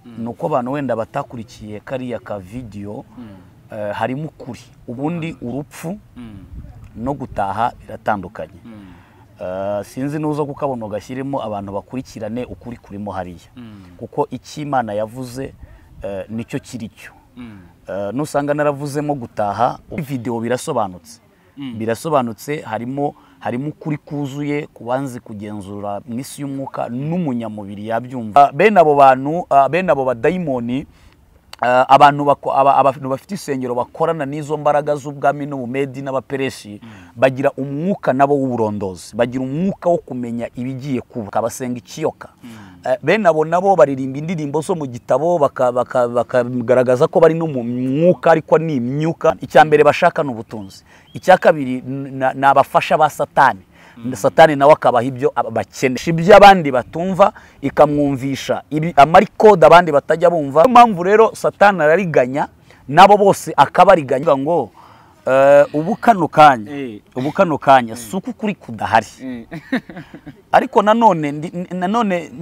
nuko abantu wenda batakurikiye kariya ka video harimo ukuri ubundi urupfu no gutaha biratandukanye. Sinzi nuzo kukabona gashyirimo abantu bakurikirane ukuri kurimo hariya kuko Imana yavuze nicyo kiricyo. Nusanga naravuzemo gutaha video birasobanutse harimo ukuri kuzuye kubanze kugenzura mwisi y'umwuka n'umunyamubiri yabyumva. Bene abo badayimoni abantu bafite isengero bakorana n'izo mbaraga z'ubwami n'ubumedi n'abapereshi bagira umwuka nabo w'uburondozi, bagira umwuka wo kumenya ibigiye kuba, kabasenga ikiyoka. Bene abo nabo baririmba indirimbo zo mu gitabo bakagaragaza ko bari no mu mwuka ariko ni imyuka. Icyambere bashaka n'ubutunzi, icyakabiri nabafasha ba Satani. Satani nawe akabaha ibyo bakenesha ibyo abandi batumva ikamwumvisha amarikode abandi batajya bumva. Impamvu rero Satani arariganya nabo bose akabariganya ngo ubu kano kanya suku kuri kudahari. Ariko nanone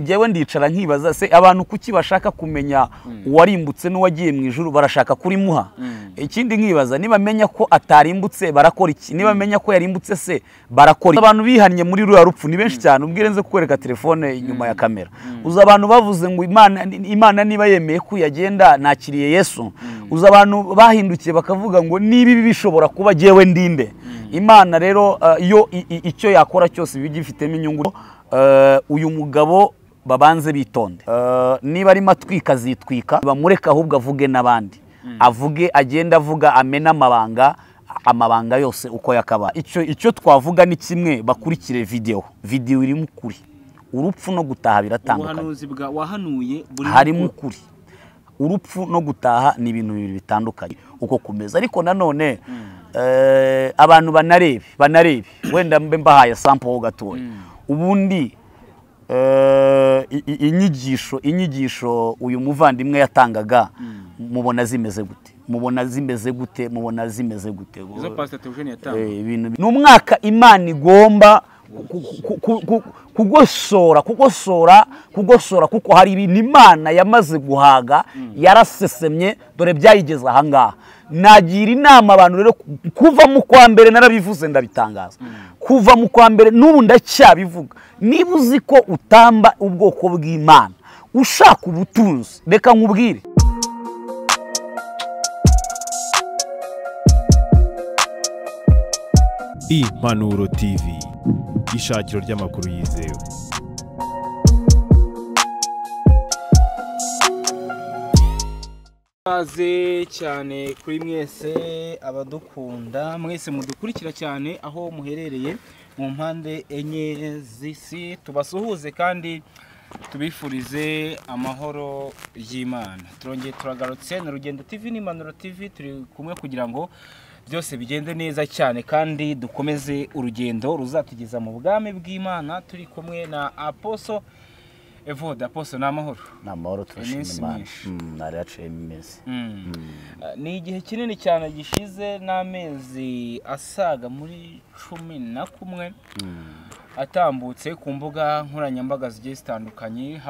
ngewe ndicara nkibaza se abantu kuki bashaka kumenya uwarimbutse n'uwagiye mu ijuru barashaka kuri muha. Ikindi nkibaza niba menya ko atarimbutse barakora iki, niba menya ko yarimbutse se barakora. Abantu bihannye muri ruya rupfu ni benshi cyane, ubwirenze kukwereka telefone inyuma ya kamera. Uza abantu bavuze ngo Imana niba yemeye ko yagenda nakiriye Yesu. Uza abantu bahindukiye bakavuga ngo niba ibi bishobora kuba jewe ndinde. Imana rero iyo icyo yakora cyose bigifitemo inyungu. Uyu mugabo babanze bitonde, niba ari matwika zitwika bamureka ahubwo avuge n'abandi, avuge agenda avuga amena amabanga yose uko yakaba. Icyo twavuga ni kimwe, bakurikire video irimo ukuri. Urupfu no gutaha biratandukanye. Ubuhanuzi bwa wahanuye harimo ukuri. Urupfu no gutaha ni ibintu bibiri bitandukanye uko kumeza. Ariko nanone abantu banarebe wenda mbe mbahaye sample ho gatoya. Ubundi inyigisho uyu muvandimwe yatangaga mubona zimeze gute? Izo Pastor Theogene yatanga n'umwaka Imana igomba kugosora kuko hari ibintu Imana yamaze guhaga yarasesemye dore byayigeza ahangaha. Nagira inama abantu rero kuva mu kwa mbere narabivuze ndabitangaza, kuva mu kwa mbere n'ubu ndacyabivuga, niba uzi ko utamba ubwoko bw'Imana ushaka ubutunzi reka nkubwire. Impanuro TV, ishakiro ry'amakuru yizewe. Baze cyane kuri mwese abadukunda, mwese mudukurikira cyane aho muherereye mu mpande enye z'isi. Tubasuhuze kandi tubifurize amahoro y'Imana. Turongeye turagarutse na Rugendo TV n'Impanuro TV, turi kumwe kugira ngo byose bigende neza cyane kandi dukomeze urugendo ruzatugeza mu bwami bw'Imana. Turi kumwe na Apostle Evode. Apostle n'amahoro turashimira nari yaciye imeze. Ni igihe kinini cyane gishize n'amezi asaga muri 11 atambutse ku mbuga nkoranyambaga zigiye zitandukanye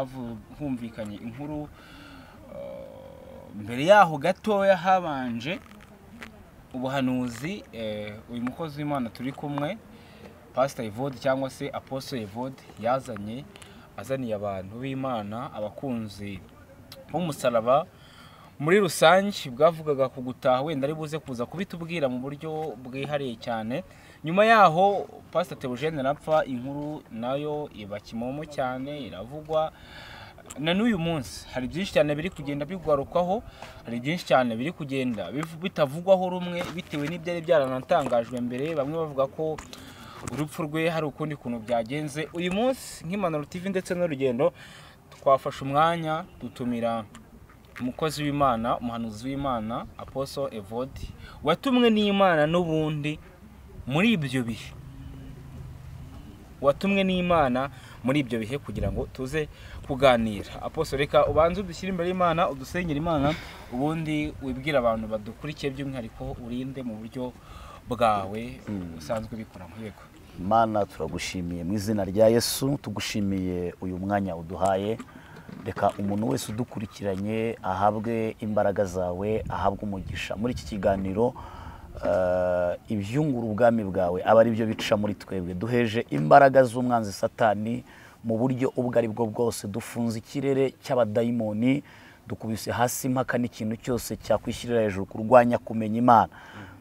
humvikanye inkuru. Mbere yaho gatoya habanje ubuhanuzi uyu mukozi w'Imana turi kumwe Pastor Evode cyangwa se Apostle Evode azaniye abantu b'Imana abakunzi b'umusaraba muri rusange bwavugaga ku gutaha. Wenda ari buze kuza kubitubwira mu buryo bwihariye cyane. Nyuma yaho Pastor Theogene rapfa, inkuru nayo iba kimomo cyane iravugwa. Na n'uyu munsi hari byinshi cyane biri kugenda bigwarukaho, hari byinshi cyane biri kugenda bitavugwaho rumwe bitewe n'ibyari byaranatangajwe mbere. Bamwe bavuga ko urupfu rwe hari ukundi kuntu byagenze. Uyu munsi nk'Impanuro TV ndetse n'Urugendo twafashe umwanya dutumira umukozi w'Imana, umuhanuzi w'Imana Apostle Evode, watumwe n'Imana n'ubundi muri ibyo bihe, kugira ngo tuze kuganira. Apostle reka ubanze udushyire imbere y'Imana, udusengera Imana, ubundi wibwira abantu badukurikiye by'umwihariko urinde mu buryo bwawe usanzwe bikora. Yego Imana turagushimiye mu izina rya Yesu, tugushimiye uyu mwanya uduhaye reka umuntu wese udukurikiranye ahabwe imbaraga zawe, ahabwe umugisha muri iki kiganiro. Ibyungura ubwami bwawe aba ari byo bica muri twebwe, duheje imbaraga z'umwanzi Satani mu buryo ubwo ari bwo bwose, dufunze ikirere cy'abadayimoni, dukubise hasi impaka n'ikintu cyose cyakwishyirira hejuru kurwanya kumenya Imana.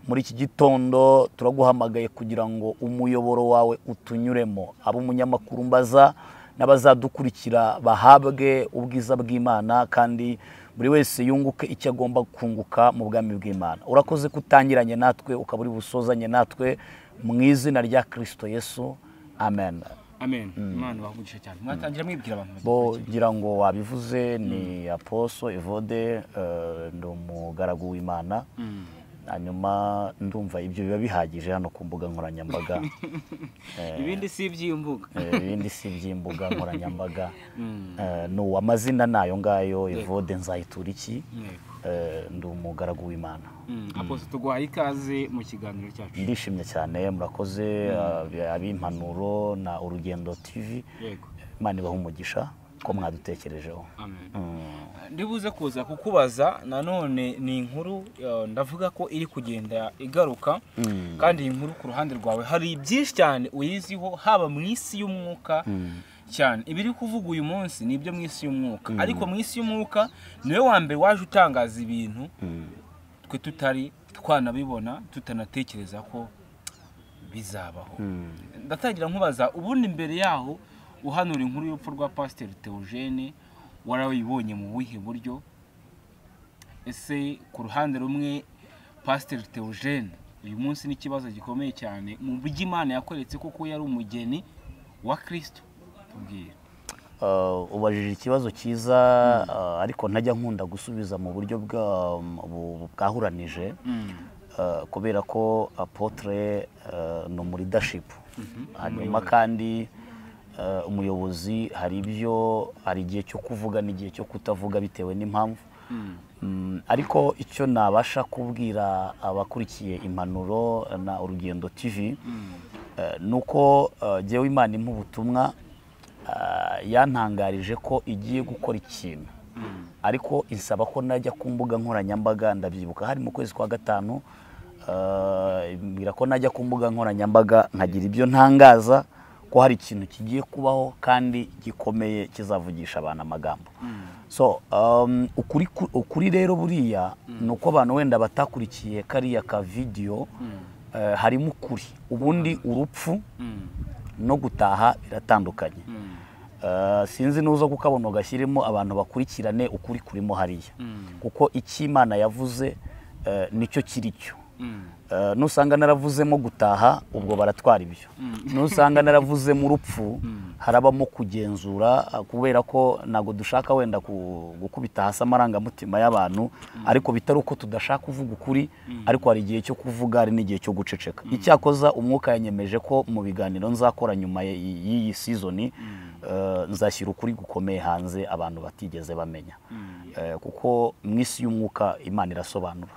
Muri iki gitondo turaguhamagaye kugira ngo umuyoboro wawe utunyuremo, abo umunyamakuru mbaza n'abazadukurikira bahabwe ubwiza bw'Imana, kandi buri wese yunguke icyo agomba kunguka mu bwami bw'Imana. Urakoze kutangiranye natwe, ukaba uri busozanye natwe, mu izina rya Kristo Yesu, amen. Amen. Imana bahugisha cyane. Mwatangira mwibwira abantu. Bo ngira ngo wabivuze, ni Apostle Evode, ndi umugaragu w'Imana. Hanyuma ndumva ibyo biba bihagije hano ku mbuga nkoranyambaga. Ibindi si iby'imbuga. Ibindi si iby'imbuga nkoranyambaga. No amazina nayo ngayo, Evode Nzayitura iki. Ndi umugaragu w'Imana. Apostle tuguhaye ikaze mu kiganiro cyacu. Ndishimye cyane, murakoze ab'impanuro na Urugendo TV. Yego. Imana ibahe umugisha ko mwadutekerejeho. Amen. Ndibuze kuza kukubaza nanone ni inkuru ndavuga ko iri kugenda igaruka, kandi iyi nkuru ku ruhande rwawe hari byinshi cyane uyiziho, haba mu isi y'umwuka cyane. Ibiri kuvuga uyu munsi ni ibyo mu isi y'umwuka, ariko mu isi y'umwuka niwe wa mbere waje utangaza ibintu twe tutari twanabibona, tutanatekereza ko bizabaho. Ndatangira nkubaza, ubundi mbere yaho uhanura inkuru y'urupfu rwa Pasteur Theogene warabibonye mu buhe buryo? Ese ku ruhande rumwe Pasteur Theogene uyu munsi n'ikibazo gikomeye cyane mu buryo Imana yakoretse kuko yari umugeni wa Kristo, tubwire. Ubajije ikibazo cyiza, ariko ntajya nkunda gusubiza mu buryo bwahuranije, kubera ko apotre no muri leadership. Hanyuma kandi umuyobozi hari igihe cyo kuvuga n'igihe cyo kutavuga bitewe n'impamvu. Ariko icyo nabasha kubwira abakurikiye impanuro na Urugendo TV nuko jyewe Imana impa ubutumwa, yantangarije ko igiye gukora ikintu, ariko insaba ko najya ku mbuga nkoranyambaga. Ndabyibuka hari mu kwezi kwa gatanu, mbwira ko najya ku mbuga nkoranyambaga nkagira ibyo ntangaza ko hari ikintu kigiye kubaho kandi gikomeye kizavugisha abantu amagambo. So ukuri rero buriya nuko abantu wenda batakurikiye kariya ka video, harimo ukuri. Ubundi urupfu no gutaha biratandukanye. Sinzi nuza kukabona ugashyiremo abantu bakurikirane ukuri kurimo hariya, kuko icyo Imana yavuze nicyo kiri cyo. Nusanga naravuzemo gutaha, ubwo baratwara ibyo. Nusanga naravuzemo urupfu, harabamo kugenzura, kubera ko nago dushaka wenda gukubita hasi amarangamutima y'abantu, ariko bitari uko tudashaka kuvuga ukuri, ariko hari igihe cyo kuvuga, hari n'igihe cyo guceceka. Icyakoza umwuka yanyemeje ko mu biganiro nzakora nyuma y'iyi season, nzashyira ukuri gukomeye hanze abantu batigeze bamenya, kuko mu isi y'umwuka Imana irasobanura.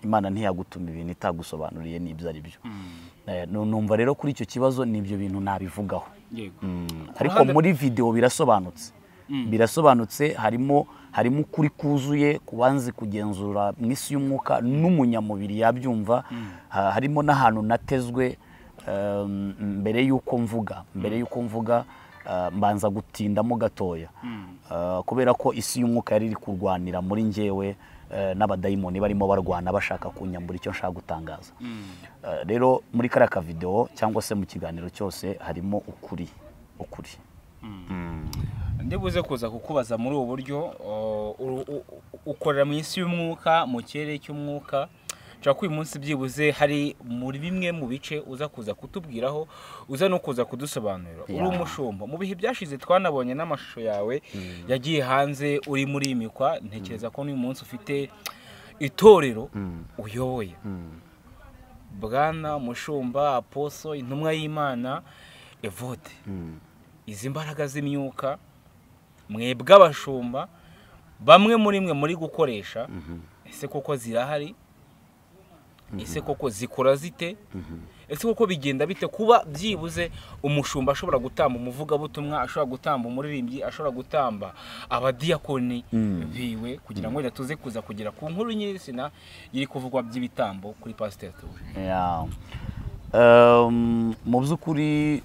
Imana ntiyagutuma ibintu itagusobanuriye n'ibyo ari byo. Numva rero kuri icyo kibazo n'ibyo bintu nabivugaho. Ariko muri video birasobanutse, harimo ukuri kuzuye kubanze kugenzura mu isi y'umwuka n'umunyamubiri yabyumva. Harimo n'ahantu natezwe mbere y'uko mvuga, mbanza gutindamo gatoya, kubera ko isi y'umwuka yari iri kurwanira muri njyewe, n'abadayimoni barimo barwana bashaka kunyambura icyo nshaka gutangaza. Rero muri kariya ka video cyangwa se mu kiganiro cyose harimo ukuri. Ndibuze kuza kukubaza muri ubu buryo, ukorera mu isi y'umwuka, mu kirere cy'umwuka. Nshaka uyu munsi byibuze hari muri bimwe mu bice uza kuza kutubwiraho, uza no kuza kudusobanurira. Uri umushumba, mu bihe byashize twanabonye n'amashusho yawe yagiye hanze uri muri imikwa. Ntekereza ko n'uyu munsi ufite itorero uyoboye. Bwana mushumba Apostle intumwa y'Imana Evode, izi mbaraga z'imyuka mwebwe abashumba bamwe muri mwe muri gukoresha, ese koko zirahari? Ese koko zikora zite? ese koko bigenda bite kuba byibuze umushumba ashobora gutamba umuvugabutumwa, ashobora gutamba umuririmbyi, ashobora gutamba abadiyakoni biwe, kugira ngo tuze kuza kugera ku nkuru nyir'izina iri kuvugwa by'ibitambo kuri Pastor Theogene? Mu by'ukuri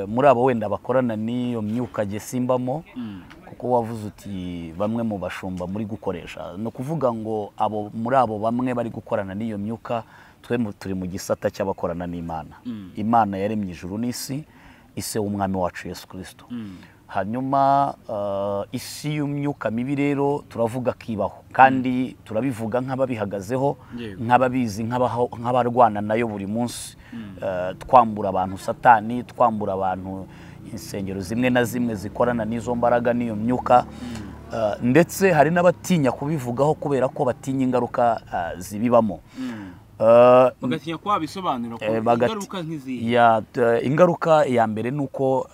muri abo wenda bakorana n'iyo myuka gesimbamo, kuko wavuze uti bamwe mu bashumba muri gukoresha, no kuvuga ngo abo muri abo bamwe bari gukorana n'iyo myuka, turi mu gisata cy'abakorana n'Imana. Imana yaremye ijuru n'isi, ise w'umwami wacu Yesu Kristo. Hanyuma isi y'umyuka mibi rero turavuga kibaho, kandi turabivuga nk'ababihagazeho, nk'ababizi, nk'abarwana nayo buri munsi, twambura abantu Satani, twambura abantu insengero zimwe na zimwe zikorana n'izo mbaraga n'iyo myuka, ndetse hari n'abatinya kubivugaho kubera ko batinya ingaruka zibibamo. Bagatinya kwa bisobanura ko ingaruka nk'izi. Ingaruka ya mbere nuko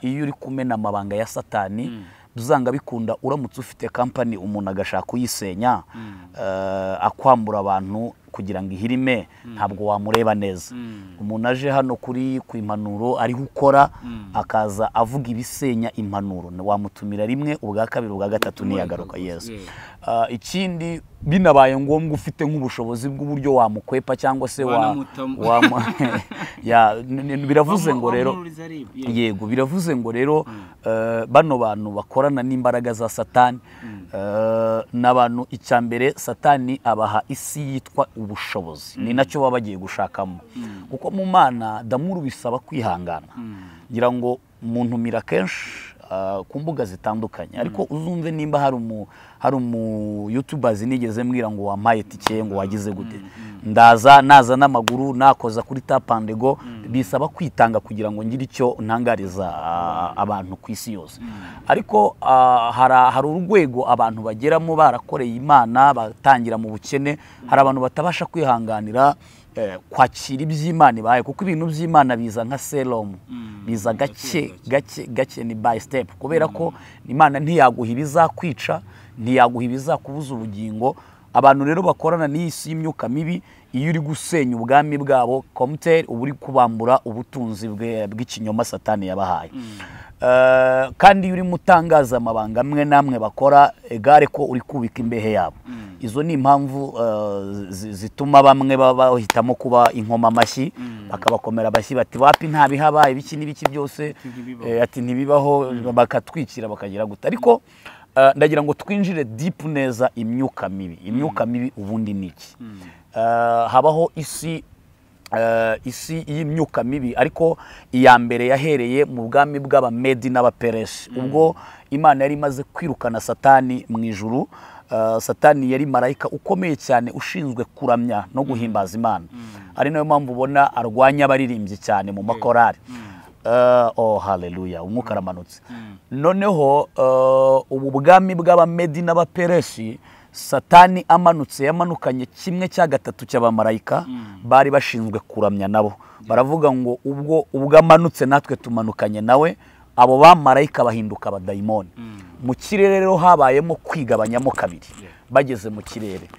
iyo uri kumena amabanga ya Satani, duzanga bikunda uramutse ufite company umuntu agashaka kuyisenya, akwambura abantu kugira ngo ihirime, ntabwo wamureba neza. Umuntu aje hano kuri ku impanuro ari gukora, akaza avuga ibisenya impanuro, wamutumira rimwe, ubwa kabiri, ubwa gatatu niyagaruka. Yes. Ikindi binabaye ngombwa ufite nk'ubushobozi bw'uburyo wamukwepa cyangwa se biravuze ngo rero, yego, biravuze ngo rero bano bantu bakorana n'imbaraga za Satani, n'abantu icyambere Satani abaha isi yitwa ubushobozi, ni nacyo baba bagiye gushakamo, kuko mu Mana damuru bisaba kwihangana. Ngira ngo umuntu mira kenshi ku mbuga zitandukanye, ariko uzumve nimba hari umu YouTubers nigeze mbwira ngo wampaye tike, ngo wagize gute, naza n'amaguru, nakoza kuri Tap and Go, bisaba kwitanga kugira ngo ngire icyo ntangariza abantu ku isi yose. Ariko hari urwego abantu bageramo barakoreye Imana, batangira mu bukene, hari abantu batabasha kwihanganira kwakira iby'Imana ibaye, kuko ibintu by'Imana biza nka serum, biza gake ni by step, kubera ko Imana ntiyaguha ibizakwica, ntiyaguha ibizakubuza ubugingo. Abantu rero bakorana n'isi y'imyuka mibi, iyo uri gusenya ubwami bwabo komuteri, uba uri kubambura ubutunzi bw'ikinyoma Satani yabahaye. Kandi iyo uri mutangaza amabanga amwe namwe bakora, egare ko uri kubika imbehe yabo. Izo ni impamvu zituma bamwe bahitamo kuba inkoma amashyi, bakabakomera abashyi bati wapi ntabihabaye, ibiki n'ibiki byose, ati ntibibaho, bakatwikira bakagira gute. Ariko ndagira ngo twinjire deep neza imyuka mibi. Imyuka mibi ubundi niki? Habaho isi y'imyuka mibi, ariko iya mbere yahereye mu bwami bw'Abamedi n'Abaperesi, ubwo Imana yari imaze kwirukana Satani mu ijuru. Satani yari marayika ukomeye cyane ushinzwe kuramya no guhimbaza Imana, ari nayo mpamvu ubona arwanya abaririmbyi cyane mu makorari. Haleluya, umwuka aramanutse. Noneho ubu bwami bw'Abamedi n'Abaperesi, Satani amanutse, yamanukanye 1/3 cy'abamarayika bari bashinzwe kuramya nabo. Baravuga ngo ubwo amanutse natwe tumanukanye nawe, abo bamarayika bahinduka abadayimoni. Mu kirere rero habayemo kwigabanyamo kabiri. Bageze mu kirere,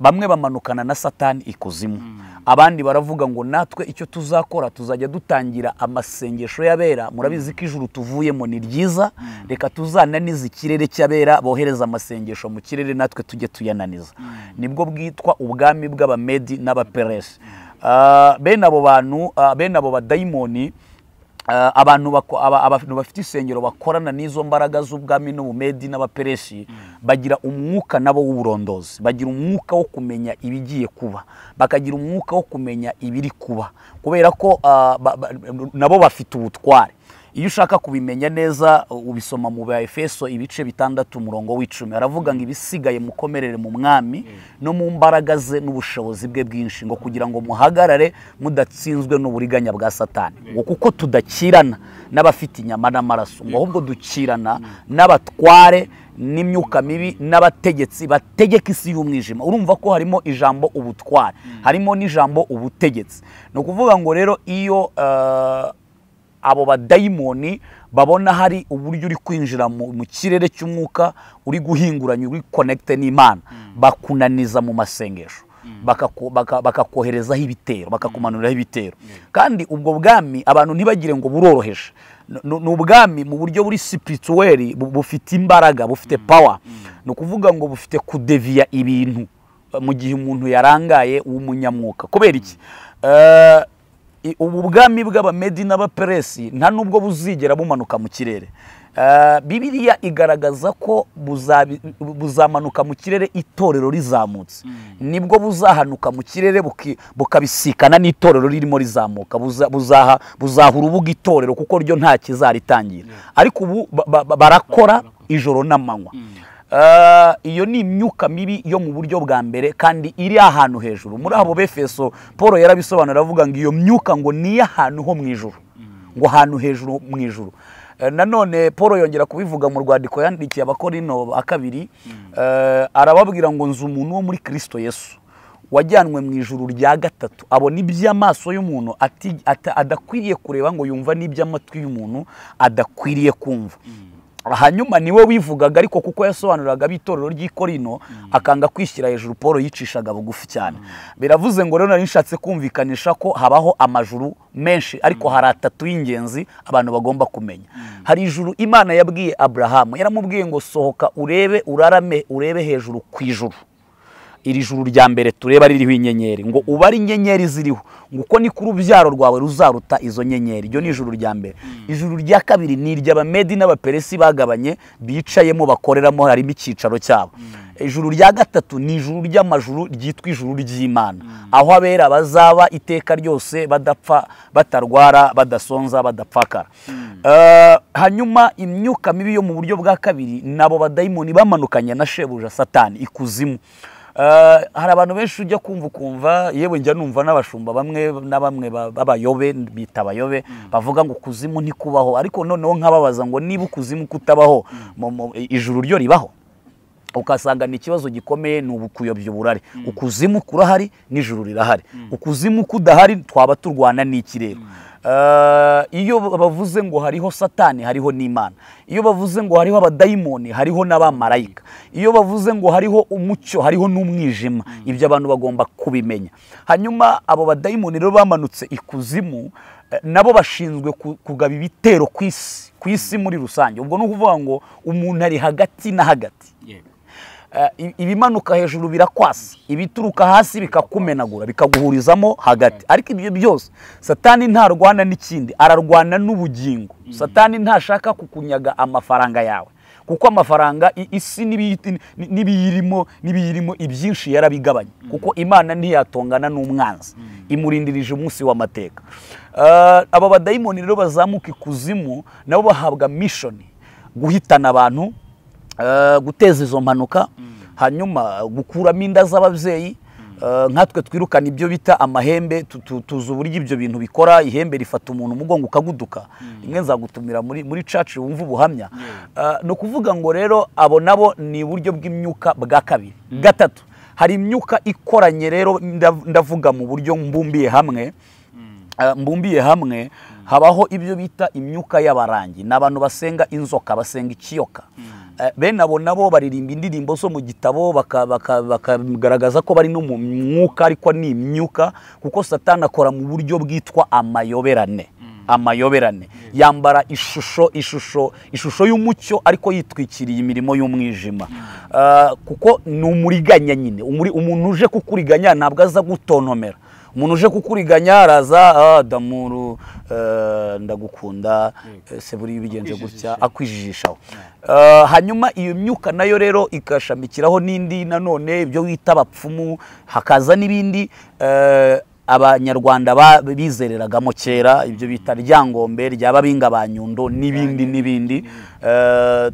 bamwe bamanukana na Satani ikuzimu, abandi baravuga ngo natwe icyo tuzakora tuzajya dutangira amasengesho y'abera. Murabizi ko ijuru tuvuyemo ni ryiza, reka tuzananiza ikirere cy'abera, bohereza amasengesho mu kirere, natwe tujye tuyananiza. Nibwo bwitwa ubwami bw'Abamedi n'Abaperesi. Bene abo bantu, bene abo badayimoni, abantu bafite isengero bakorana n'izo mbaraga z'ubwami n'Ubumedi n'Abaperesi, bagira umwuka nabo w'uburondozi, bagira umwuka wo kumenya ibigiye kuba, bakagira umwuka wo kumenya ibiri kuba, kubera ko nabo bafite ubutware. Iyo ushaka kubimenya neza ubisoma mu Efeso ibice 6:10, aravuga ngo ibisigaye mukomerere mu mwami no mu mbaraga ze n'ubushobozi bwe bwinshi, ngo kugira ngo muhagarare mudatsinzwe n'uburiganya bwa Satani, ngo kuko tudakirana n'abafite inyama n'amaraso, ngo ahubwo dukirana n'abatware n'imyuka mibi n'abategetsi bategeka isi y'umwijima. Urumva ko harimo ijambo ubutware, harimo n'ijambo ubutegetsi. No kuvuga ngo rero iyo abo badayimoni babona hari uburyo uri kwinjira mu kirere cy'umwuka, uri guhinguranya, uri connecte n'Imana, bakunaniza mu masengesho. bakakoherezaho ibitero, bakakumanuriraho ibitero. Kandi ubwo bwami abantu ntibagire ngo buroroheje, ni ubwami mu buryo buri spirituel, bufite imbaraga, bufite power. Ni ukuvuga ngo bufite kudeviya ibintu mu gihe umuntu yarangaye w'umunyamwuka. Kubera iki? Ubu bwami bw'Abamedi n'Abaperesi nta nubwo buzigera bumanuka mu kirere. Bibiliya igaragaza ko buzamanuka mu kirere itorero rizamutse, nibwo buzahanuka mu kirere bukabisikana n'itorero ririmo rizamuka, buzahura ubuga itorero kuko ryo nta kizaritangira. Ariko ubu barakora ijoro n'amanywa. Iyo ni imyuka mibi yo mu buryo bwa mbere kandi iri ahantu hejuru. Muri abo Befeso Paul yarabisobanura avuga ngo iyo myuka ngo ni ahantu ho mu ijuru, ngo ahantu hejuru mu ijuru. Nanone Paul yongera kubivuga mu rwandiko yandikiye Abakorino ba kabiri, arababwira ngo nzi umuntu wo muri Kristo Yesu wajyanwe mu ijuru rya gatatu, abona iby'amaso y'umuntu adakwiriye kureba, ngo yumva n'iby'amatwi y'umuntu adakwiriye kumva. Hanyuma niwe wivugaga, ariko kuko yasobanuraga bitorero ry'Ikorino akanga kwishyira hejuru, Paul yicishaga bugufi cyane. Biravuze ngo rero nari nshatse kumvikanisha ko habaho amajuru menshi, ariko hari atatu y'ingenzi abantu bagomba kumenya. Hari ijuru Imana yabwiye Abrahamu, yaramubwiye ngo sohoka urebe, urarame, urebe hejuru ku ijuru. Iri juru rya mbere tureba ririho inyenyeri, ngo ubare inyenyeri ziriho, ngo uko ni ku rubyaro rwawe ruzaruta izo nyenyeri. Iryo ni ijuru rya mbere. Ijuru rya kabiri ni iry'Abamedi n'Abaperesi bagabanye, bicayemo bakoreramo, harimo icyicaro cyabo. Ijuru rya gatatu ni ijuru ry'amajuru ryitwa ijuru ry'Imana, aho abera bazaba iteka ryose, badapfa, batarwara, badasonza, badapfakara. Hanyuma imyuka mibi yo mu buryo bwa kabiri nabo badayimoni bamanukanye na shebuja Satani ikuzimu. Hari abantu benshi ujya kumva yewe njya numva n'abashumba bamwe na bamwe b'abayobe, bita abayobe, bavuga ngo kuzimu ntikubaho. Ariko noneho nkababaza ngo niba kuzimu kutabaho, ijuru ryo ribaho? Ukasanga ni ikibazo gikomeye, ni ubukuyobya uburari. Ukuzimu kurahari, n'ijuru rirahari. Ukuzimu kudahari, twaba turwana n'iki rero? Iyo bavuze ngo hariho Satani, hariho n'Imana. Iyo bavuze ngo hariho abadayimoni, hariho n'abamarayika. Iyo bavuze ngo hariho umucyo, hariho n'umwijima. Ibyo abantu bagomba kubimenya. Hanyuma abo badayimoni rero bamanutse ikuzimu, nabo bashinzwe kugaba ibitero ku isi muri rusange. Ubwo ni ukuvuga ngo umuntu ari hagati na hagati. Ibimanuka hejuru birakwasa, ibituruka hasi bikakumenagura, bikaguhurizamo hagati. Ariko ibyo byose Satani ntarwana n'ikindi, ararwana n'ubugingo. Satani ntashaka kukunyaga amafaranga yawe, kuko amafaranga isi n'ibiyirimo ibyinshi yarabigabanya, kuko Imana ntiyatongana n'umwanzi, imurindirije umunsi w'amateka. Aba badayimoni rero bazamuka ikuzimu, nabo bahabwa mission, guhitana abantu, guteza izo mpanuka, hanyuma gukuramo inda z'ababyeyi. Nkatwe twirukana ibyo bita amahembe, tuzi uburyo ibyo bintu bikora. Ihembe rifata umuntu umugongo ukaguduka. Imwe nzagutumira muri church wumva ubuhamya. No kuvuga ngo rero abo nabo ni uburyo bw'imyuka bwa kabiri. Gatatu, hari imyuka ikoranye rero, ndavuga mu buryo mbumbiye hamwe, habaho ibyo bita imyuka y'abarangi. N'abantu basenga inzoka, basenga ikiyoka. Bene abo nabo baririmba indirimbo zo mu gitabo, bakagaragaza ko bari no mu mwuka, ariko ni imyuka, kuko Satani akora mu buryo bwitwa amayoberane. Yambara ishusho y'umucyo, ariko yitwikiriye imirimo y'umwijima. Kuko ni umuriganya nyine. Umuntu uje kukuriganya ntabwo aza gutontomera. Umuntu uje kukuriganya araza, Damuru, ndagukunda, se buri bigenze gutya, akwijijishaho. Hanyuma iyo myuka nayo rero ikashamikiraho n'indi nanone, ibyo wita abapfumu, hakaza n'ibindi Abanyarwanda bizereragamo kera, ibyo bita Ryangombe, ry'Ababinga ba Nyundo, n'ibindi.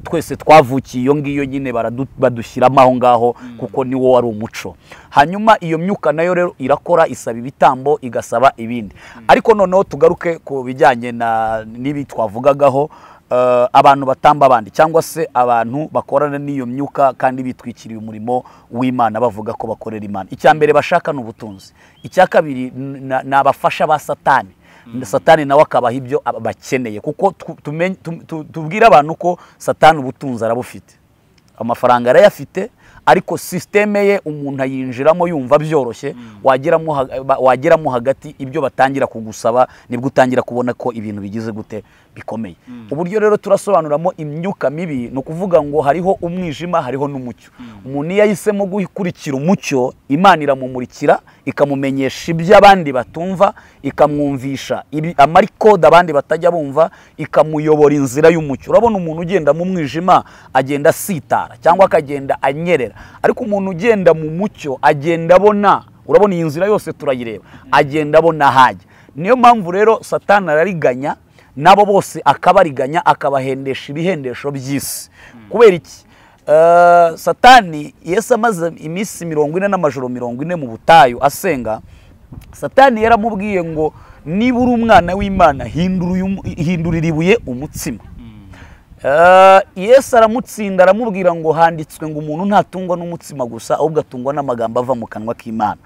Twese twavukiye iyo ngiyo nyine, badushyiramo aho ngaho, kuko niwo wari umuco. Hanyuma iyo myuka nayo rero irakora, isaba ibitambo, igasaba ibindi. Ariko noneho tugaruke ku bijyanye n'ibi twavugagaho, abantu batamba abandi, cyangwa se abantu bakorana n'iyo myuka kandi bitwikiriye umurimo w'Imana, bavuga ko bakorera Imana. Icya mbere bashaka n'ubutunzi. Icya kabiri ni abafasha ba Satani. Satani nawe akabaha ibyo bakeneye, kuko tubwira abantu ko Satani ubutunzi arabufite, amafaranga arayafite, ariko systeme ye umuntu ayinjiramo yumva byoroshye, wageramo hagati ibyo batangira kugusaba nibwo utangira kubona ko ibintu bigize gute bikomeye. Uburyo rero turasobanuramo imyuka mibi no kuvuga ngo hariho umwijima hariho n'umucyo. Umuntu yahisemo gukurikira umucyo, Imana iramumurikira ikamumenyesha ibyo abandi batumva, ikamwumvisha amarikode abandi batajya bumva, ikamuyobora inzira y'umucyo. Urabona umuntu ugenda mu mwijima agenda sitara cyangwa akagenda anyerera, ariko umuntu ugenda mu mucyo agenda abona. Urabona iyi nzira yose turayireba, agenda abona hajya. Niyo mpamvu rero Satani arariganya nabo bose akabariganya, akabahendesha ibihendesho by'isi. Kubera iki? Satani Yesu amaze iminsi 40 n'amajoro 40 mu butayu asenga. Satani yaramubwiye ngo niba uri umwana w'Imana hindurira ibuye umutsima. Yesu aramutsinda aramubwira ngo handitswe ngo umuntu ntatungwa n'umutsima gusa ahubwo atungwa n'amagambo ava mu kanwa k'Imana.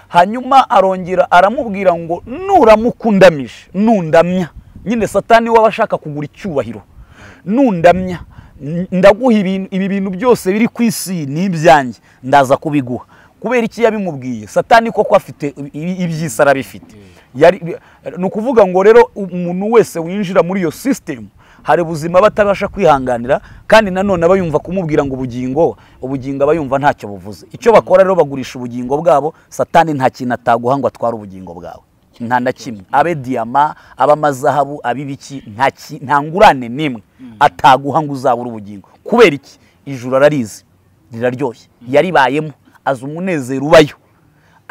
Hanyuma arongera aramubwira ngo nuramukundamisha nundamya. Nyine Satani wabashaka kugura icyubahiro, nundamya ndaguha ibi bintu byose biri ku isi n'ibyanjye ndaza kubiguha. Kubera iki yabimubwiye? Satani koko afite ibyisara bifite. Nukuvuga ngo rero umuntu wese winjira muri iyo system hari ubuzima batabasha kwihanganira, kandi nanone abayumva kumubwira ngo ubugingo abayumva ntacyo buvuze. Icyo bakora rero bagurisha ubugingo bwabo. Satani nta kintu ataguha ngo atware ubugingo bwawe, nta na kimwe. Abe diyama, abamazahabu, abibiki, nta ngurane nimwe ataguha ngo uzabura ubugingo. Kubera iki? Ijuru ararizi, riraryoshye, yaribayemo, azi umunezero ubayo.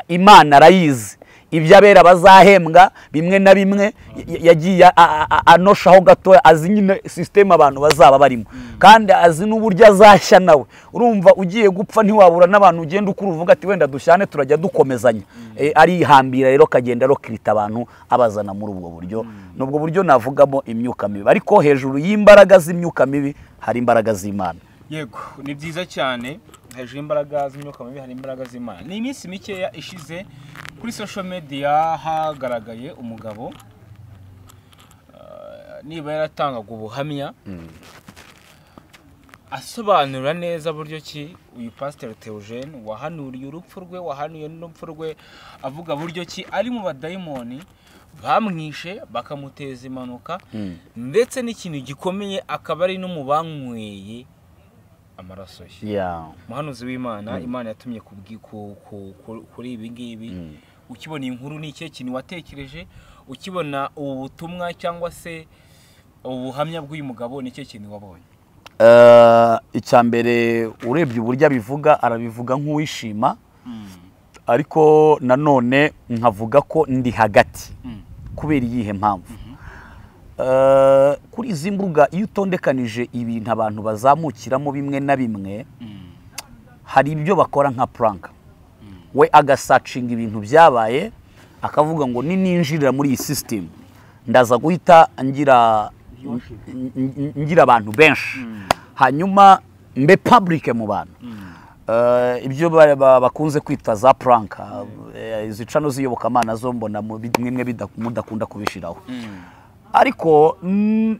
Imana arayizi, ibyo abera bazahembwa bimwe na bimwe yagiye anoshaho gato, azi nyine system abantu bazaba barimo, kandi azi n'uburyo azashya nawe. Urumva ugiye gupfa ntiwabura n'abantu ugenda ukuru uvuga ati wenda dushyane turajya dukomezanya. Arihambira rero kagenda rokirita abantu abazana muri ubwo buryo. Nubwo buryo navugamo imyuka mibi, ariko hejuru y'imbaraga z'imyuka mibi hari imbaraga z'Imana. Yego, ni byiza cyane. Hejuru y'imbaraga z'imyuka mibi hari imbaraga z'Imana. Ni iminsi mikeya ishize kuri social media hagaragaye umugabo niba yaratangaga ubuhamya asobanura neza buryo ki uyu Pastor Theogene wahanuriye urupfu rwe, wahanuye n'urupfu rwe, avuga buryo ki ari mu badayimoni bamwishe bakamuteza impanuka, ndetse n'ikintu gikomeye akaba ari no mu banyweye amaraso ye. Muhanuzi w'Imana, Imana yatumye kuri ibi ngibi. Ukibona inkuru ni ikihe kintu watekereje? Ukibona ubu butumwa cyangwa se ubuhamya bw'uyu mugabo ni ikihe kintu wabonye? Icyambere urebye uburyo abivuga, arabivuga nk'uwishima, ariko nanone nkavuga ko ndi hagati. Kubera iyihe mpamvu? Kuri izi mbuga iyo utondekanije ibintu abantu bazamukiramo bimwe na bimwe, hari ibyo bakora nka prank. We agasacinga ibintu byabaye akavuga ngo ninjirira muri iyi system ndaza guhita ngira abantu benshi, hanyuma mbe public mu bantu. Ibyo bakunze kwita za prank, izicano ziyobokamana zo mbona bimwe mudakunda kubishiraho. Ariko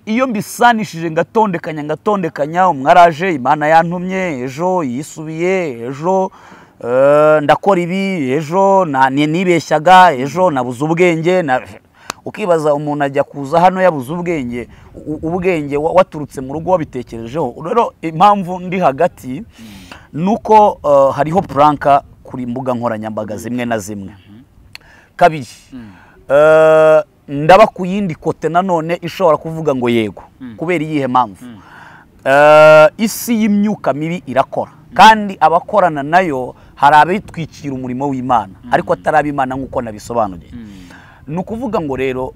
iyo mbisanishije ngatondekanya umwaraje, Imana yantumye, ejo yisubiye, ejo ndakora ibi, ejo nibeshyaga, ejo nabuze ubwenge. Ukibaza umuntu ajya kuza hano yabuze ubwenge waturutse mu rugo wabitekerejeho. Rero impamvu ndi hagati nuko hariho prank kuri mbuga nkoranyambaga zimwe na zimwe. Kabiri, ndaba ku yindi kote nanone ishobora kuvuga ngo yego. Kubera iyihe mpamvu? Isi y'imyuka mibi irakora, kandi abakorana nayo hari abitwikira umurimo w'Imana ariko atari Imana nk'uko nabisobanuye. Nukuvuga ngo rero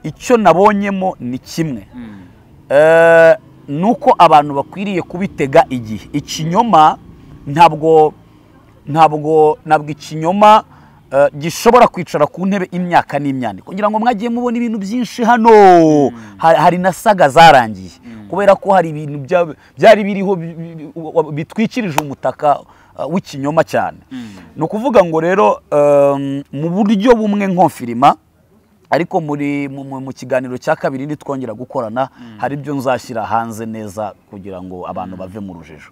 icyo nabonyemo ni kimwe, nuko abantu bakwiriye kubitega igihe. Ikinyoma ntabwo ikinyoma gishobora kwicara ku ntebe imyaka n'imyandiko. Kugira ngo mwagiye mubona ibintu byinshi hano, hari na saga zarangiye kubera ko hari ibintu byari biriho bitwikirije umutaka w'ikinyoma cyane. Nukuvuga ngo rero mu buryo bumwe nkonfirima, ariko mu kiganiro cya kabiri nitwongera gukorana hari ibyo nzashyira hanze neza kugira ngo abantu bave mu rujijo.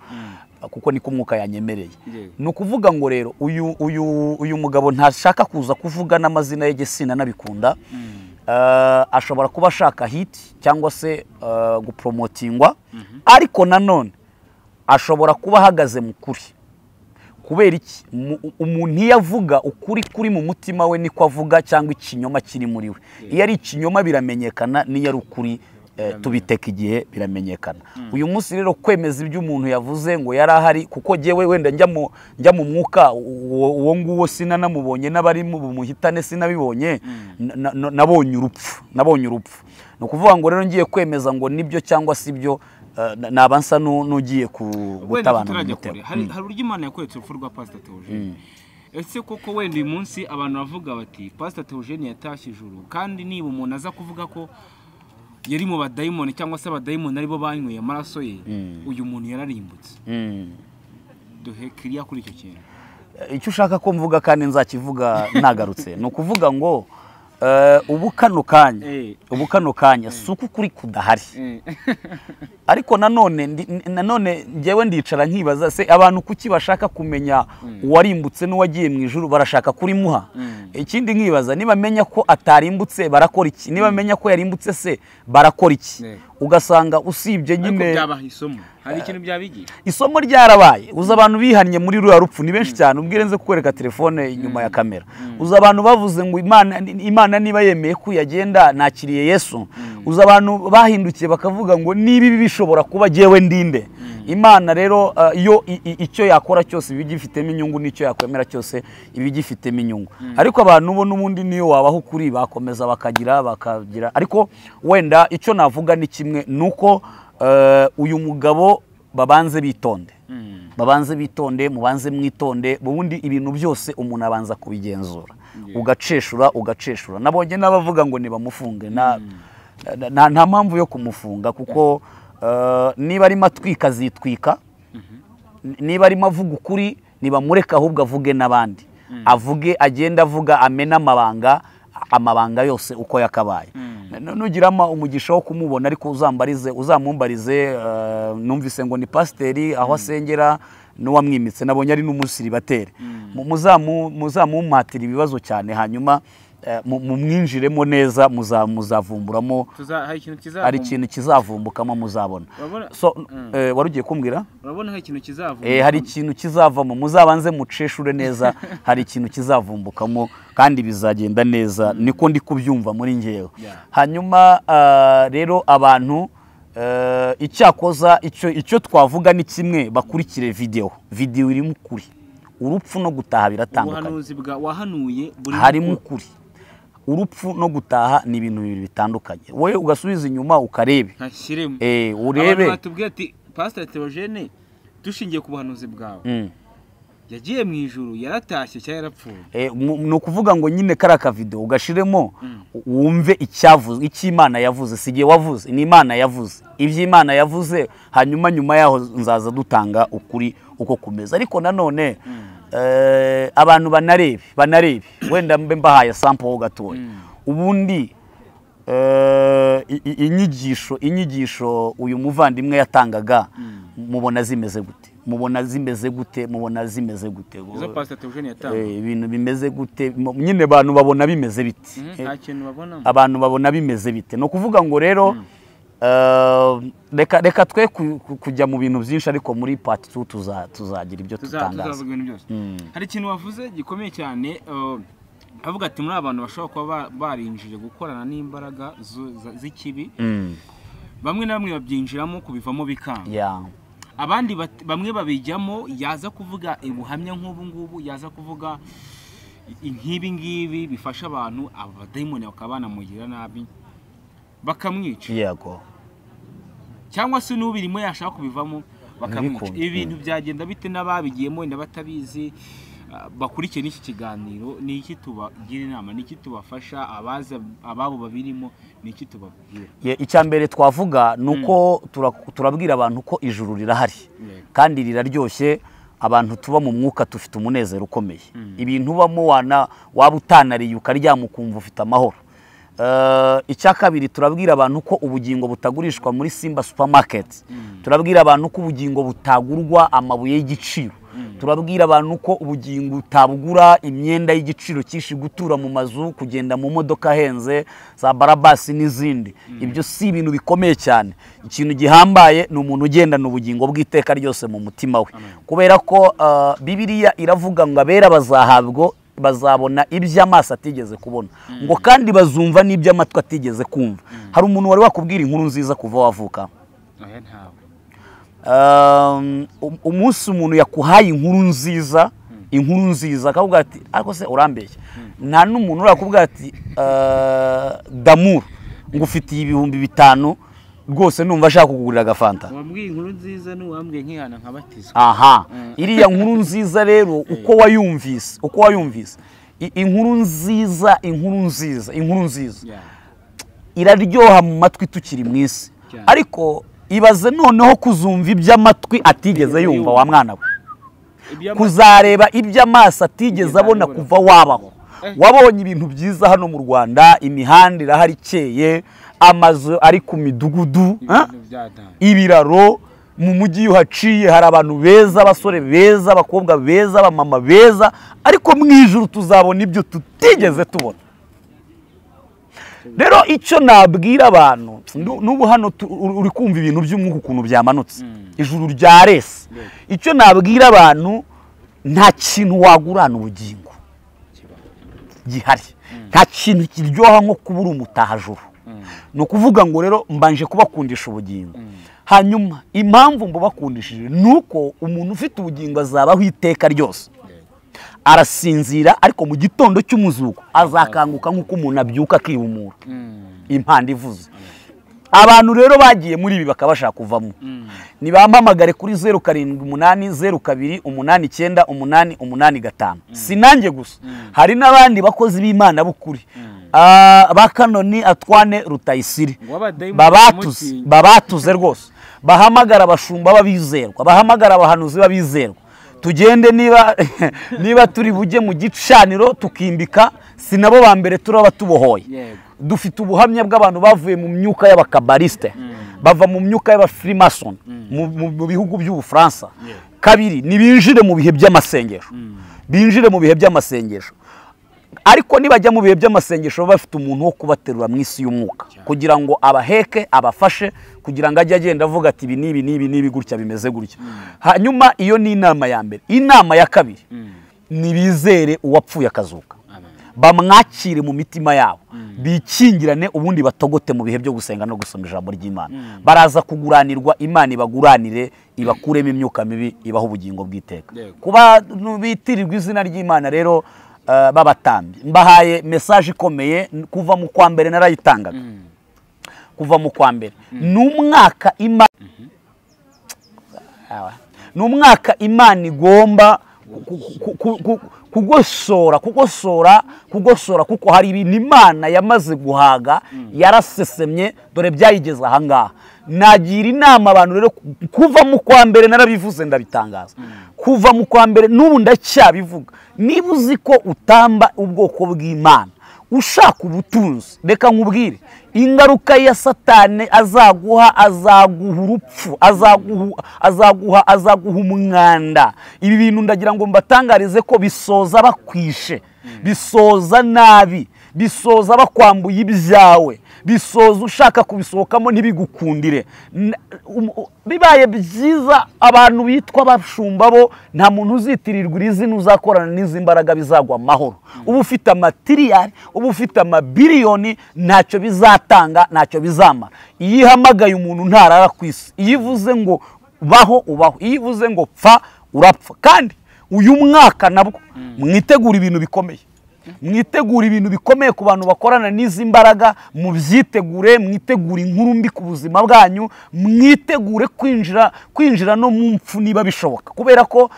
kuko niko umwuka yanyemereye. Ni ukuvuga ngo rero uyu mugabo ntashaka kuza kuvuga n'amazina ye gesina nabikunda. Ashobora kuba ashaka hit cyangwa se gupromotingwa, ariko nanone ashobora kuba ahagaze mu kuri. Kubera iki umuntu yavuga ukuri kuri mu mutima we niko avuga, cyangwa ikinyoma kiri muri we. Iyo ari ikinyoma biramenyekana, niyo ari ukuri tubiteka igihe biramenyekana. Uyu munsi rero kwemeza ibyo umuntu yavuze ngo yari ahari, kuko jewe wenda njya mu mwuka uwo nguwo sinanamubonye, n'abari mu muhitane sinabibonye, nabonye urupfu. No kuvuga ngo rero ngiye kwemeza ngo nibyo cyangwa si byo, nabansa n'ugiye gutabana mu mutego. Hari uryo Imana yakoretse urupfu rwa Pastor Theogene. Ese koko wenda uyu munsi abantu bavuga bati Pastor Theogene yatashye ijuru, kandi niba umuntu aza kuvuga ko yari mu badayimoni cyangwa se abadayimoni aribo banyweye amaraso ye, uyu muntu yararimbutse. Duhe kiriya kuri icyo kintu. Icyo ushaka ko mvuga kandi nzakivuga nagarutse, ni ukuvuga ngo ubu kano kanya si uko ukuri kudahari. Ariko nanone njyewe ndicara nkibaza, se abantu kuki bashaka kumenya uwarimbutse n'uwagiye mu ijuru, barashaka kurimuha? Ikindi nkibaza, niba menya ko atarimbutse barakora iki? Niba menya ko yarimbutse se barakora iki? Ugasanga usibye nyine byabaha isomo, hari ikintu byabigiye. Isomo ryarabaye. Uza abantu bihannye muri ruya rupfu ni benshi cyane. Ubwire nze kukwereka telefone inyuma ya kamera. Uza abantu bavuze ngo Imana niba yemeye ko yagenda nakiriye Yesu. Uza abantu bahindukiye bakavuga ngo niba ibi bishobora kuba jewe ndinde. Imana rero iyo icyo yakora cyose ibigifitemo inyungu, n'icyo yakwemera cyose ibigifitemo inyungu. Ariko abantu bo n'ubundi niyo wabaho kuri bakomeza bakagira. Ariko wenda icyo navuga ni kimwe, nuko uyu mugabo babanze bitonde. Mubanze mwitonde. Ubundi ibintu byose umuntu abanza kubigenzura, ugaceshura. Nabonye n'abavuga ngo nibamufunge. Nta mpamvu yo kumufunga, kuko niba arimo atwika azitwika, niba arimo avuga ukuri nibamureka ahubwo avuge n'abandi. Agenda avuga, amena amabanga yose uko yakabaye. Nugirama umugisha wo kumubona, ariko uzamumbarize. Numvise ngo ni pasiteri aho asengera n'uwamwimitse, nabonye ari n'umusiribateri. Muzamumatira ibibazo cyane, hanyuma mumwinjiremo neza, muzavumburamo, hari ikintu kizavumbukamo muzabona. Wari ugiye kumbwira? Urabona hari ikintu kizavumbuka? Hari ikintu kizavamo, muzabanze muceshure neza. Hari ikintu kizavumbukamo kandi bizagenda neza, niko ndi kubyumva muri ngewe. Hanyuma rero abantu icyakoza icyo twavuga ni kimwe, bakurikire video irimo ukuri. Urupfu no gutaha biratandukanye. Ubuhanuzi wahanuye harimo ukuri. Urupfu no gutaha ni ibintu bibiri bitandukanye. Wowe ugasubiza inyuma ukarebe. Urebe. Batubwiye ati Pastor Theogene dushingiye ku buhanuzi bwawe yagiye mu ijuru, yaratashye cyangwa yarapfuye. Ni ukuvuga ngo nyine karaka video ugashiremo, wumve icyavuze, icyo Imana yavuze. Si igihe wavuze, ni Imana yavuze. Ibyo Imana yavuze, hanyuma nyuma yaho nzaza dutanga ukuri uko kumeza. Ariko nanone abantu banarebe wenda mbe mbahaye sample ho gatoya. Ubundi inyigisho uyu muvandimwe yatangaga, mubona zimeze gute? Izo Pastor Theogene yatanga ibintu bimeze gute? Nyine abantu babona bimeze biti. Nta kintu babona. Abantu babona bimeze bite? No kuvuga ngo rero reka twe kujya mu bintu byinshi, ariko muri part 2 tuzagira ibyo tutangaza. Hari ikintu wavuze gikomeye cyane, avuga ati muri abantu bashobora kuba barinjije gukorana n'imbaraga z'ikibi, bamwe na bamwe babyinjiramo kubivamo bikanga. Abandi bamwe babijyamo, yaza kuvuga ubuhamya nk'ubu ngubu, yaza kuvuga nk'ibi ngibi bifasha abantu, abadayimoni bakabana mugira nabi bakamwica. Yego. Cyangwa se n'ubirimo yashaka kubivamo bakamwica. Ibintu byagenda bite n'ababigiyemo wenda batabizi? Bakurikiye n'iki kiganiro, ni iki tubagira inama, ni iki tubafasha, ababo babirimo ni iki tubabwira? Icyambere twavuga nuko turabwira abantu ko ijuru rirahari kandi riraryoshye. Abantu tuba mu mwuka tufite umunezero ukomeye. Ibintu ubamo waba utanariye ukaryama ukumva ufite amahoro. icya kabiri turabwira abantu ko ubugingo butagurishwa muri Simba Supermarket. Turabwira abantu ko ubugingo butagurwa amabuye y'igiciro. Turabwira abantu ko ubugingo utabugura imyenda y'igiciro cyinshi, gutura mu mazu, kugenda mu modoka ahenze za barabasi n'izindi. Ibyo si ibintu bikomeye cyane. Ikintu gihambaye ni umuntu ugendana ubugingo bw'iteka ryose mu mutima we. Kubera ko Bibiliya iravuga ngo abera bazabona iby'amaso atigeze kubona, ngo kandi bazumva n'iby'amatwi atigeze kumva. Hari umuntu wari wakubwira inkuru nziza kuva wavuka? Umunsi umuntu yakuhaye inkuru nziza akavuga ati ariko se urambeshya, nta n'umuntu urakubwira ati Damour ngo ufitiye 5,000 rwose numva ashaka kugurira agafanta. Wambwiye inkuru nziza n'uwambwiye nkihana nkabatizwa. Aha, iriya nkuru nziza rero uko wayumvise inkuru nziza iraryoha mu matwi tukiri mu isi, ariko ibaze noneho kuzumva iby'amatwi atigeze yumva wa mwana we, kuzareba iby'amaso atigeze abona kuva wabaho. Wabonye ibintu byiza hano mu Rwanda, imihanda irahari ikeye, amazu ari ku midugudu, ibiraro mu mujyi uhaciye, hari abantu beza, abasore beza, abakobwa beza, abamama beza, ariko mu ijuru tuzabona ibyo tutigeze tubona. Rero icyo nabwira abantu, n'ubu hano uri kumva ibintu by'umwuka ukuntu byamanutse, ijuru rya rese. Icyo nabwira abantu, nta kintu wagurana ubugingo gihari, nta kintu kiryoha nko kubura umutahajuru. Ni ukuvuga ngo rero mbanje kubakundisha ubugingo. Hanyuma impamvu mbubakundishije ni uko umuntu ufite ubugingo azabaho iteka ryose, arasinzira, ariko mu gitondo cy'umuzuko azakanguka nk'uko umuntu abyuka akihumura impanda ivuze. Abantu rero bagiye muri ibi bakabashaka kuvamo, nibampamagare kuri 0782898885. Sinange gusa, hari n'abandi bakozi b'Imana b'ukuri, ba Kanoni Atwane Rutayisire, babatuze rwose, bahamagara abashumba babizerwa, bahamagara abahanuzi babizerwa. Tugende niba turi bujye mu gicaniro tukimbika, sinabo ba mbere turaba tubohoye. Dufite ubuhamya bw'abantu bavuye mu myuka y'abakabaliste, bava mu myuka y'abafrimason mu bihugu by'Ubufaransa. Kabiri, nibinjire mu bihe by'amasengesho, binjire mu bihe by'amasengesho. Ariko nibajya mu bihe by'amasengesho bafite umuntu wo kubaterura mu isi y'umwuka, kugira ngo abaheke, abafashe, kugira ngo ajye agenda avuga ati ibi nibi gutya bimeze gutya. Hanyuma iyo ni inama ya mbere. Inama ya kabiri, nibizere uwapfuye akazuka, bamwakire mu mitima yabo, bikingirane, ubundi batogote mu bihe byo gusenga no gusoma ijambo ry'Imana. Baraza kuguranirwa, Imana ibaguranire, ibakuremo imyuka mibi, ibaho ubugingo bw'iteka. Kuba bitirirwa izina ry'Imana rero babatambi, mbahaye message ikomeye. Kuva mu kwa mbere narayitangaga, kuva mu kwa mbere n'umwaka Imana igomba kugosora, kuko hari ibintu Imana yamaze guhaga, yarasesemye, dore byayigeza ahangaha. Nagira inama abantu rero, kuva mu kwa mbere narabivuze ndabitangaza, kuva mu kwa mbere n'ubu ndacyabivuga. Niba uzi ko utamba ubwoko bw'Imana, ushaka ubutunzi, reka nkubwire ingaruka ya Satani azaguha urupfu, azaguha umwanda. Ibi bintu ndagira ngo mbatangarize ko bisoza bakwishe, bisoza nabi, bisoza bakwambuye ibyawe, bisoza ushaka kubisohokamo ntibigukundire. Bibaye byiza abantu bitwa abashumba bo, nta muntu uzitirirwa izina, uzakorana n'izi mbaraga bizagwa amahoro. Ubu ufite amatiriyari, ubu ufite amabiliyoni, ntacyo bizatanga, ntacyo bizamara. Iyo ihamagaye umuntu ntarara ku isi, iyo ivuze ngo baho ubaho, iyo ivuze ngo pfa urapfa. Kandi uyu mwaka nabwo mwitegura ibintu bikomeye, mwitegura ibintu bikomeye ku bantu bakorana n'izi mbaraga. Mubyitegure, mwitegure inkuru mbi ku buzima bwanyu, mwitegure kwinjira no mu mpfu niba bishoboka, kubera ko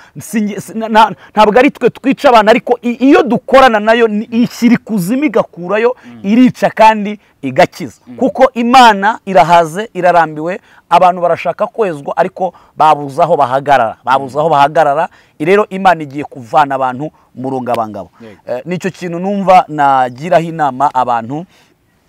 ntabwo ari twe twica abantu, ariko iyo dukorana nayo ishyira kuzima igakurayo, irica kandi igakiza. Kuko Imana irahaze, irarambiwe, abantu barashaka kwezwa, ariko babuze aho bahagarara, rero Imana igiye kuvana abantu mu rungabangabo. Nicyo kintu numva nagiraho inama abantu.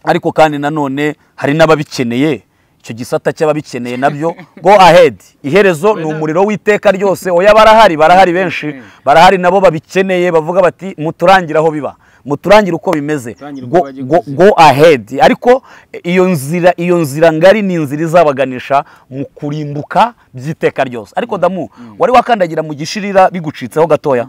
ariko kandi nanone hari n'ababikeneye, icyo gisata cy'ababikeneye nabyo go ahead. Iherezo ni umuriro w'iteka ryose. Oya, barahari benshi, barahari nabo babikeneye, bavuga bati muturangire aho biba, muturangire uko bimeze, go ahead. Ariko iyo nzira ngari ni inzira izabaganisha mu kurimbuka by'iteka ryose. Ariko Damu, wari wakandagira mu gishirira bigucitseho gatoya,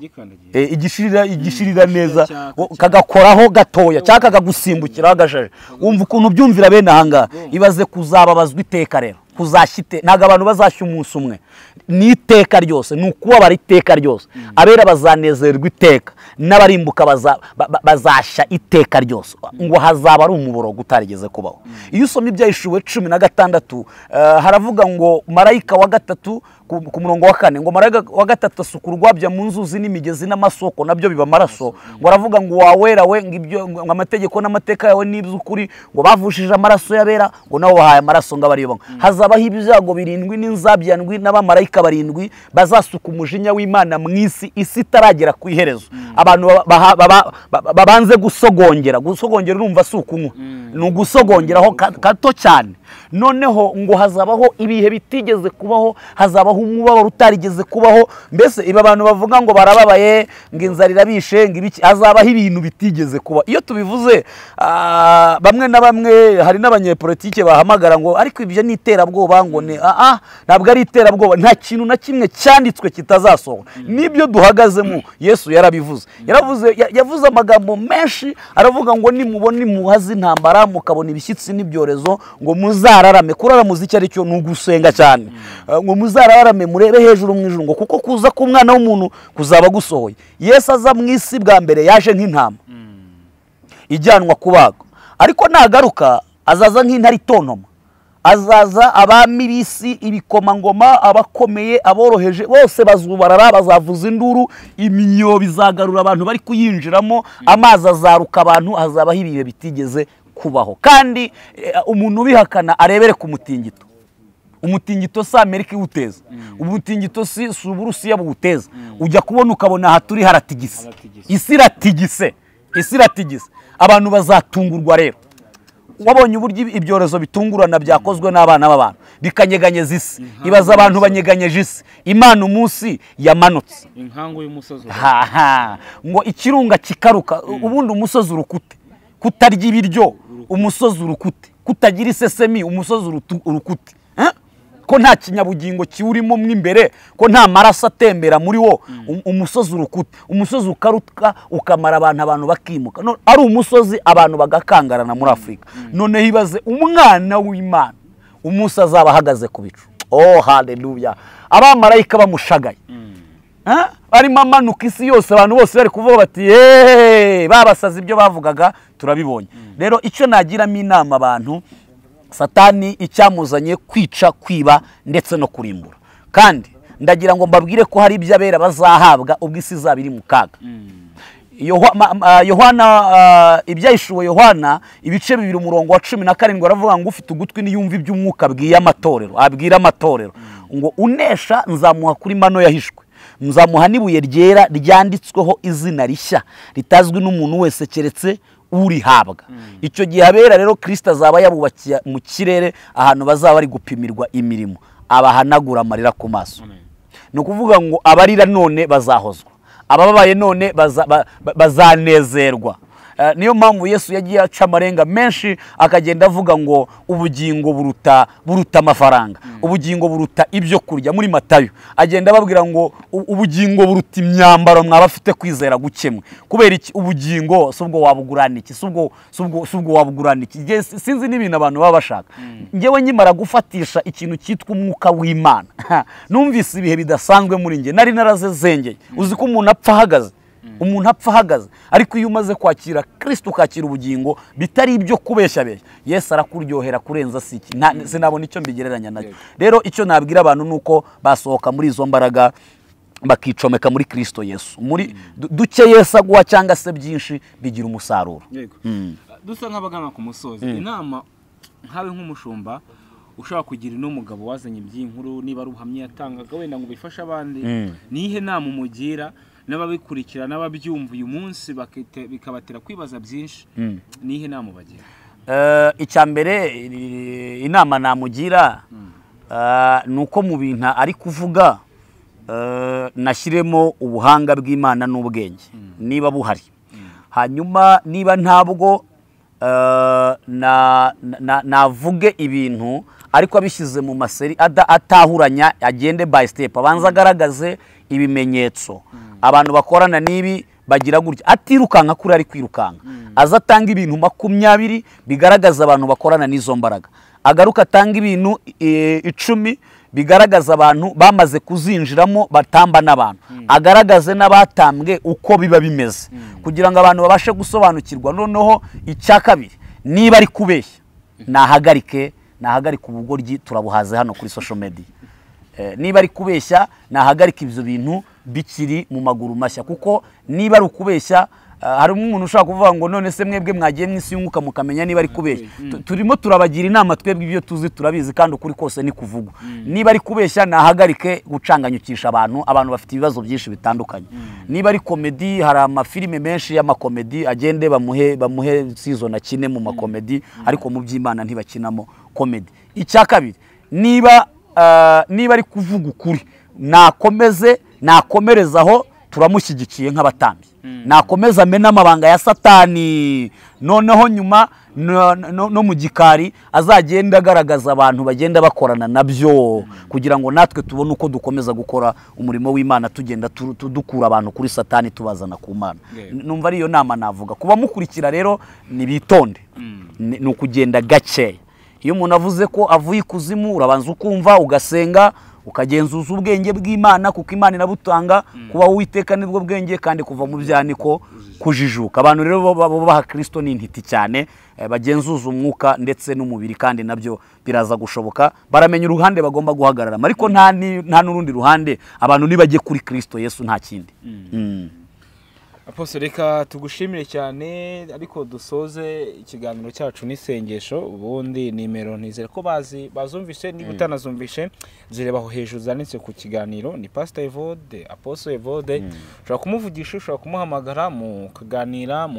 igishirira neza kagakoraho gatoya cyangwa kagagusimbukiraho agashaje, wumva ukuntu byumvira bene ahangaha. Ibaze kuzababazwa iteka rero, kuzashyite ntago abantu bazashya umunsi umwe, ni iteka ryose, ni ukubabara iteka ryose. Abera bazanezerwa iteka, n'abarimbuka bazashya iteka ryose, ngo hazaba ari umuborogo utarigeze kubaho. Iyo usomye Ibyahishuwe 16 haravuga ngo marayika wa gatatu ku murongo wa 4 ngo marayika wa gatatu asuka urwabya mu nzuzi n'imigezi n'amasoko, nabyo biba amaraso. Ngo aravuga ngo wawera we, ngibyo amategeko n'amateka yawe n'iby'ukuri, ngo bavushije amaraso y'abera, ngo nabo bahaye amaraso ngo abariyo. Hazabaho ibyago 7 n'inzabya 7 n'abamarayika 7 bazasuka umujinya w'Imana mu isi itaragera ku iherezo. Abantu babanze gusogongera urumva si ukunywa, ni ugusogongeraho gato cyane. Noneho ngo hazabaho ibihe bitigeze kubaho, hazabaho umubabaro utarigeze kubaho. Mbese iba abantu bavuga ngo barababaye, ngo inzara irabishe, ngo ibiki, hazabaho ibintu bitigeze kuba. Iyo tubivuze bamwe na bamwe, hari n'abanyepolitike bahamagara ngo ariko ibyo ni iterabwoba, ngo ntabwo ari iterabwoba. Nta kintu na kimwe cyanditswe kitazasohora. Nibyo duhagazemo Yesu yarabivuze, yavuze amagambo menshi, aravuga ngo nimubona imuhazi intambara, mukabona ibishyitsi n'ibyorezo, ngo muzararame. Kuraramuza icyo ari cyo ni ugusenga cyane, ngo muzararame murebe hejuru mu ijuru, ngo kuko kuza k'Umwana w'umuntu kuzaba gusohoye. Yesu aza mu isi bwa mbere yaje nk'intama ijyanwa kubagwa, ariko nagaruka azaza nk'intare itontoma. Azaza abami b'isi, ibikomangoma, abakomeye, aboroheje, bose bazubarara, bazavuza induru, iminyo bizagarura abantu bari kuyinjiramo, amazi azaruka abantu. Hazabaho ibihe bitigeze kubaho. Kandi umuntu ubihakana arebere ku mutingito. Umutingito si Amerika iwuteza, umutingito si Uburusiya buwuteza. Ujya kubona ukabona aha turi haratigise, isi iratigise. Abantu bazatungurwa rero. Wabonye uburyo ibyorezo bitungurana byakozwe n'abana b'abantu bikanyeganyeza isi. Ibaza abantu banyeganyeje isi. Imana umunsi yamanutse inkangu y'umusozi, ngo ikirunga kikaruka. Ubundi umusozi urukute, kutarya ibiryo umusozi urukute, kutagira isesemi umusozi urukute, ko nta kinyabugingo kiwurimo mo imbere, ko nta maraso atembera muri wo, umusozi urukute. Umusozi ukaruka ukamara abantu bakimuka. Ari umusozi abantu bagakangarana muri Afurika. Noneho ibaze Umwana w'Imana umunsi azaba ahagaze ku bicu. Oh haleluya! Abamarayika bamushagaye, barimo amanuka isi yose, abantu bose bari kuvuga bati babasaza ibyo bavugaga turabibonye. Rero icyo nagiramo inama abantu, Satani icyamuzanye kwica, kwiba ndetse no kurimbura. Kandi ndagira ngo mbabwire ko hari iby'abera bazahabwa ubwo isi izaba iri mu kaga. Yohana, Ibyahishuwe Yohana ibice 2 umurongo wa 17 aravuga ngo ufite ugutwi niyumva iby'umwuka abwira amatorero, ngo unesha nzamuha kuri mano yahishwe, nzamuha n'ibuye ryera ryanditsweho izina rishya ritazwi n'umuntu wese keretse urihabwa. Icyo gihe abera rero Kristo azaba yabubakiye mu kirere ahantu bazaba bari gupimirwa imirimo, abahanagura amarira ku maso. Ni ukuvuga ngo abarira none bazahozwa, abababaye none bazanezerwa. Niyo mpamvu Yesu yagiye aca amarenga menshi akagenda avuga ngo ubugingo buruta amafaranga, ubugingo buruta ibyo kurya. Muri Matayo agenda ababwira ngo ubugingo buruta imyambaro mwabafite kwizera gukemwe. Kubera iki? Ubugingo subwo wabugurana iki? Subwo wabugurana iki? Sinzi n'ibintu abantu baba bashaka. Ngewe nyimara gufatisha ikintu cyitwa umwuka w'Imana, numvise ibihe bidasanzwe muri nge, nari narazezengeye. Uzi ko umuntu apfa ahagaze, ariko iyo umaze kwakira Kristo ukakira ubugingo bitari ibyo kubeshya beshya, Yesu arakuryohera kurenza siki. Sinabona icyo mbigereranya nacyo. Rero icyo nabwira abantu nuko basohoka muri izo mbaraga bakicomeka muri Kristo Yesu. Muri duke Yesu agwa cyangwa se byinshi bigira umusaruro. Dusa nk'abagana ku musozi, inama nkawe nk'umushumba ushaka kugira n'umugabo wazanye iby'inkuru, niba ari ubuhamya yatangaga wenda ngo bifashe abandi, nihe nama umugira n'ababikurikira n'ababyumva uyu munsi bikabatera kwibaza byinshi, nihe nama bagira? icya mbere inama namugira ni uko mu bintu ari kuvuga nashyiremo ubuhanga bw'Imana n'ubwenge niba buhari, hanyuma niba ntabwo navuge ibintu ariko abishyize mu maseri atahuranya, agende by step, abanza agaragaze ibimenyetso abantu bakorana n'ibi bagira gutya, atirukanka kuri ari kwirukanka, aza atanga ibintu 20 bigaragaza abantu bakorana n'izo mbaraga, agaruka atanga ibintu 10 bigaragaza abantu bamaze kuzinjiramo batamba n'abantu, agaragaze n'abatambwe uko biba bimeze, kugira ngo abantu babashe gusobanukirwa. Noneho icya kabiri, niba ari kubeshya nahagarike ubugoryi, turabuhaze hano kuri social media. Niba ari kubeshya nahagarike ibyo bintu bikiri mu maguru mashya, kuko niba ari ukubeshya hari umuntu ushaka kuvuga ngo none se mwebwe mwagiye mw'isi y'umwuka mukamenya niba ari kubeshya. Turimo turabagira inama, twebwe ibyo tuzi turabizi kandi ukuri kose ni kuvugwa. Niba ari kubeshya nahagarike gucanganyukisha abantu bafite ibibazo byinshi bitandukanye. Niba ari komedi, hari amafilime menshi y'amakomedi, agende bamuhe season akine mu makomedi, ariko mu by'Imana ntibakinamo komedi. Icya kabiri, niba ari kuvuga ukuri nakomerezaho, turamushyigikiye nk'abatambyi, nakomeza amena amabanga ya Satani, noneho nyuma no mu gikari azagenda agaragaza abantu bagenda bakorana nabyo, kugira ngo natwe tubone uko dukomeza gukora umurimo w'Imana, tugenda dukura abantu kuri Satani tubazana ku Mana. Numva ariyo nama navuga kuba mukurikira. Rero nibitonde, ni ukugenda gakeya. Iyo umuntu avuze ko avuye ikuzimu, urabanza ukumva, ugasenga, ukagenzuza ubwenge bw'Imana, kuko Imana inabutanga. Kuba Uwiteka nibwo bwenge, kandi kuva mu byaniko kujijuka. Abantu rero baha Kristo ni intiti cyane, bagenzuza umwuka ndetse n'umubiri, kandi nabyo biraza gushoboka. Baramenya uruhande bagomba guhagarara, ariko nta n'urundi ruhande. Abantu nibajye kuri Kristo Yesu, nta kindi. Apostle, reka tugushimire cyane, ariko dusoze ikiganiro cyacu n'isengesho. Ubundi nimero ntizere ko bazumvishe, niba utanazumvishe zirebaho hejuru zanditse ku kiganiro. Ni Pastor Evode, Apostle Evode. Ushobora kumuvugisha, ushobora kumuhamagara, mukaganira,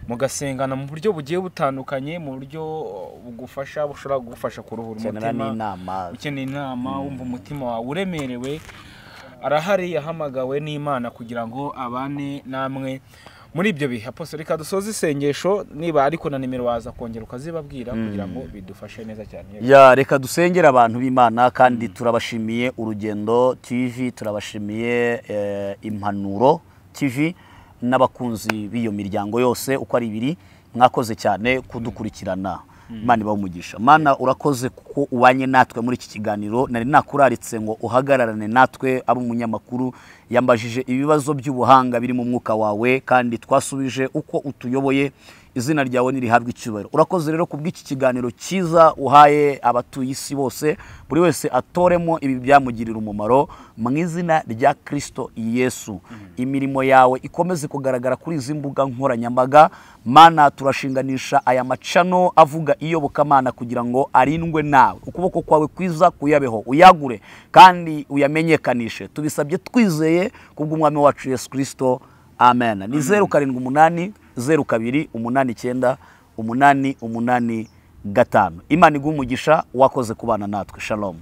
mugasengana mu buryo bugiye butandukanye, mu buryo bugufasha, bushobora kugufasha kuruhura umutima, ukeneye inama, wumva umutima wawe uremerewe. Arahari, yahamagawe n'Imana kugira ngo abane namwe muri ibyo bihe. Apostle, reka dusoze isengesho, niba ariko na nimero waza kongera ukazibabwira kugira ngo bidufashe neza cyane. Reka dusengera abantu b'Imana, kandi turabashimiye Urugendo TV, turabashimiye Impanuro TV n'abakunzi b'iyo miryango yose uko ari 2. Mwakoze cyane kudukurikirana. Imana ibahe umugisha. Mana, urakoze kuko ubanye natwe muri iki kiganiro. Nari nakuraritse ngo uhagararane natwe, abo umunyamakuru yambajije ibibazo by'ubuhanga biri mu mwuka wawe, kandi twasubije uko utuyoboye. Izina ryawe nirihabwe icyubahiro. Urakoze rero kubw'iki kiganiro cyiza uhaye abatuye isi bose, buri wese atoremo ibi byamugirira umumaro, mu izina rya Kristo Yesu. Imirimo yawe ikomeze kugaragara kuri izi mbuga nkoranyambaga. Mana, turashinganisha aya macano avuga iyobokamana kugira ngo arindwe nawe. Ukuboko kwawe kwiza kuyabeho, uyagure kandi uyamenyekanishe. Tubisabye twizeye kubw'Umwami wacu Yesu Kristo. Amen. Ni 078 02 89 885. Imana iguhe umugisha, wakoze kubana natwe. Shalom.